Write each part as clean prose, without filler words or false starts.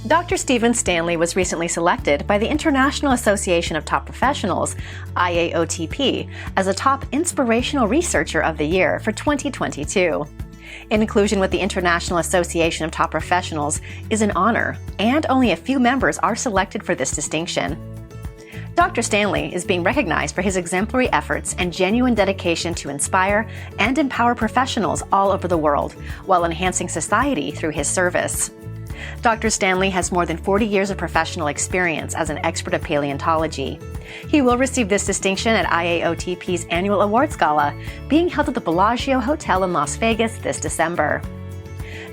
Dr. Steven Stanley was recently selected by the International Association of Top Professionals, IAOTP, as a Top Inspirational Researcher of the Year for 2022. Inclusion with the International Association of Top Professionals is an honor, and only a few members are selected for this distinction. Dr. Stanley is being recognized for his exemplary efforts and genuine dedication to inspire and empower professionals all over the world while enhancing society through his service. Dr. Stanley has more than 40 years of professional experience as an expert of paleontology. He will receive this distinction at IAOTP's annual awards gala, being held at the Bellagio Hotel in Las Vegas this December.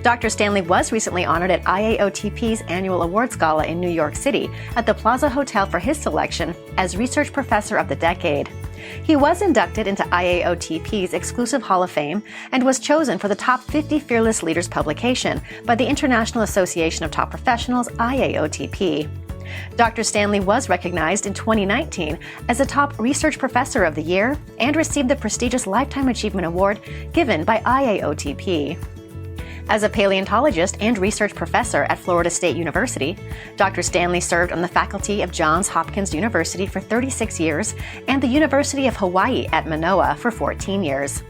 Dr. Stanley was recently honored at IAOTP's annual awards gala in New York City at the Plaza Hotel for his selection as Research Professor of the Decade. He was inducted into IAOTP's exclusive Hall of Fame and was chosen for the Top 50 Fearless Leaders publication by the International Association of Top Professionals, IAOTP. Dr. Stanley was recognized in 2019 as a Top Research Professor of the Year and received the prestigious Lifetime Achievement Award given by IAOTP. As a paleontologist and research professor at Florida State University, Dr. Stanley served on the faculty of Johns Hopkins University for 36 years and the University of Hawaii at Manoa for 14 years.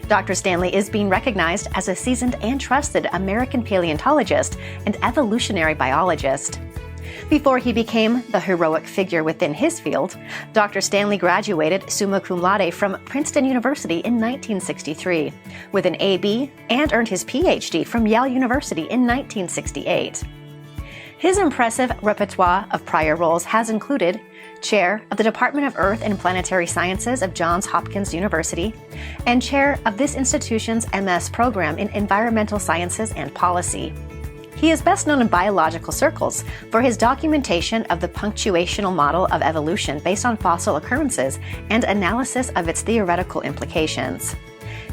Dr. Stanley is being recognized as a seasoned and trusted American paleontologist and evolutionary biologist. Before he became the heroic figure within his field, Dr. Stanley graduated summa cum laude from Princeton University in 1963 with an A.B. and earned his Ph.D. from Yale University in 1968. His impressive repertoire of prior roles has included Chair of the Department of Earth and Planetary Sciences of Johns Hopkins University and Chair of this institution's MS program in Environmental Sciences and Policy. He is best known in biological circles for his documentation of the punctuational model of evolution based on fossil occurrences and analysis of its theoretical implications.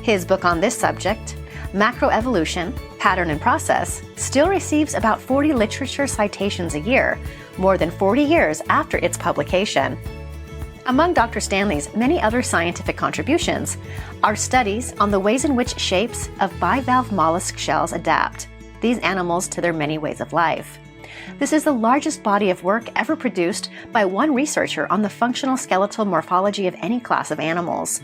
His book on this subject, Macroevolution, Pattern and Process, still receives about 40 literature citations a year, more than 40 years after its publication. Among Dr. Stanley's many other scientific contributions are studies on the ways in which shapes of bivalve mollusk shells adapt these animals to their many ways of life. This is the largest body of work ever produced by one researcher on the functional skeletal morphology of any class of animals.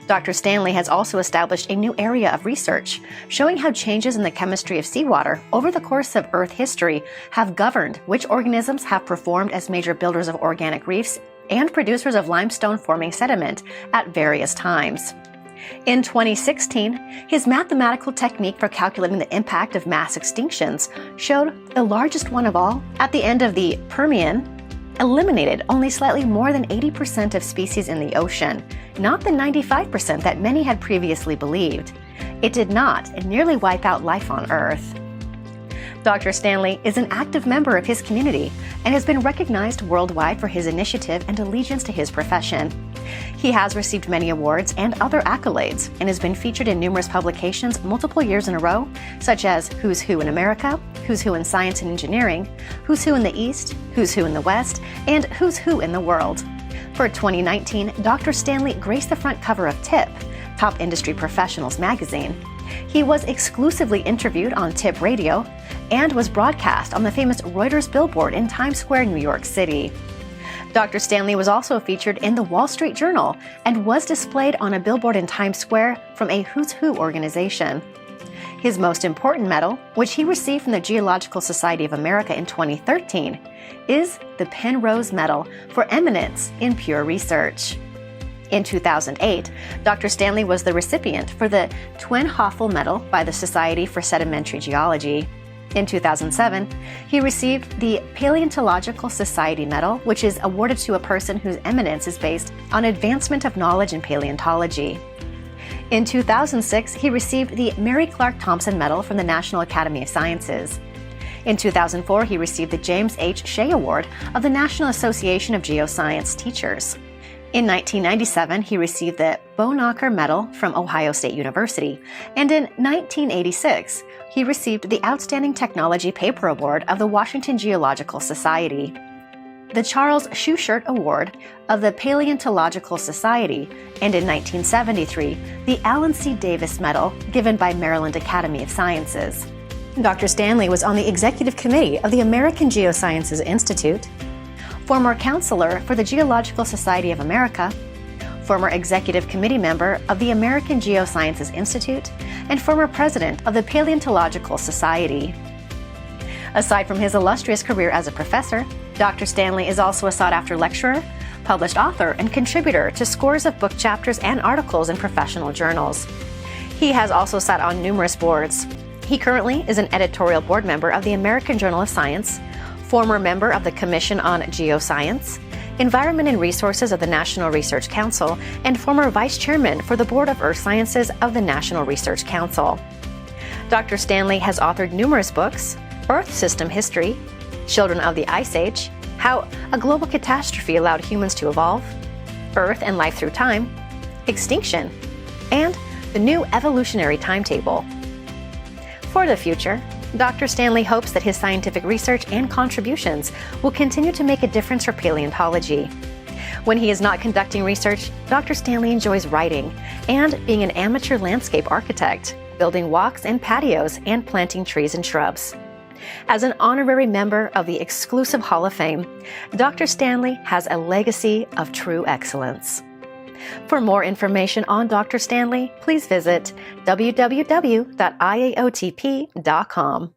Dr. Stanley has also established a new area of research, showing how changes in the chemistry of seawater over the course of Earth history have governed which organisms have performed as major builders of organic reefs and producers of limestone-forming sediment at various times. In 2016, his mathematical technique for calculating the impact of mass extinctions showed the largest one of all, at the end of the Permian, eliminated only slightly more than 80% of species in the ocean, not the 95% that many had previously believed. It did not nearly wipe out life on Earth. Dr. Stanley is an active member of his community and has been recognized worldwide for his initiative and allegiance to his profession. He has received many awards and other accolades and has been featured in numerous publications multiple years in a row, such as Who's Who in America, Who's Who in Science and Engineering, Who's Who in the East, Who's Who in the West, and Who's Who in the World. For 2019, Dr. Stanley graced the front cover of TIP, Top Industry Professionals magazine. He was exclusively interviewed on TIP Radio and was broadcast on the famous Reuters billboard in Times Square, New York City. Dr. Stanley was also featured in the Wall Street Journal and was displayed on a billboard in Times Square from a Who's Who organization. His most important medal, which he received from the Geological Society of America in 2013, is the Penrose Medal for Eminence in Pure Research. In 2008, Dr. Stanley was the recipient for the Twin-Hoffel Medal by the Society for Sedimentary Geology. In 2007, he received the Paleontological Society Medal, which is awarded to a person whose eminence is based on advancement of knowledge in paleontology. In 2006, he received the Mary Clark Thompson Medal from the National Academy of Sciences. In 2004, he received the James H. Shea Award of the National Association of Geoscience Teachers. In 1997, he received the Bonacker Medal from Ohio State University, and in 1986, he received the Outstanding Technology Paper Award of the Washington Geological Society. The Charles Schuchert Award of the Paleontological Society, and in 1973, the Alan C. Davis Medal given by Maryland Academy of Sciences. Dr. Stanley was on the executive committee of the American Geosciences Institute, former counselor for the Geological Society of America, former executive committee member of the American Geosciences Institute, and former president of the Paleontological Society. Aside from his illustrious career as a professor, Dr. Stanley is also a sought-after lecturer, published author, and contributor to scores of book chapters and articles in professional journals. He has also sat on numerous boards. He currently is an editorial board member of the American Journal of Science, former member of the Commission on Geoscience, Environment and Resources of the National Research Council, and former vice chairman for the Board of Earth Sciences of the National Research Council. Dr. Stanley has authored numerous books: Earth System History, Children of the Ice Age, How a Global Catastrophe Allowed Humans to Evolve, Earth and Life Through Time, Extinction, and The New Evolutionary Timetable. For the future, Dr. Stanley hopes that his scientific research and contributions will continue to make a difference for paleontology. When he is not conducting research, Dr. Stanley enjoys writing and being an amateur landscape architect, building walks and patios and planting trees and shrubs. As an honorary member of the exclusive Hall of Fame, Dr. Stanley has a legacy of true excellence. For more information on Dr. Stanley, please visit www.iaotp.com.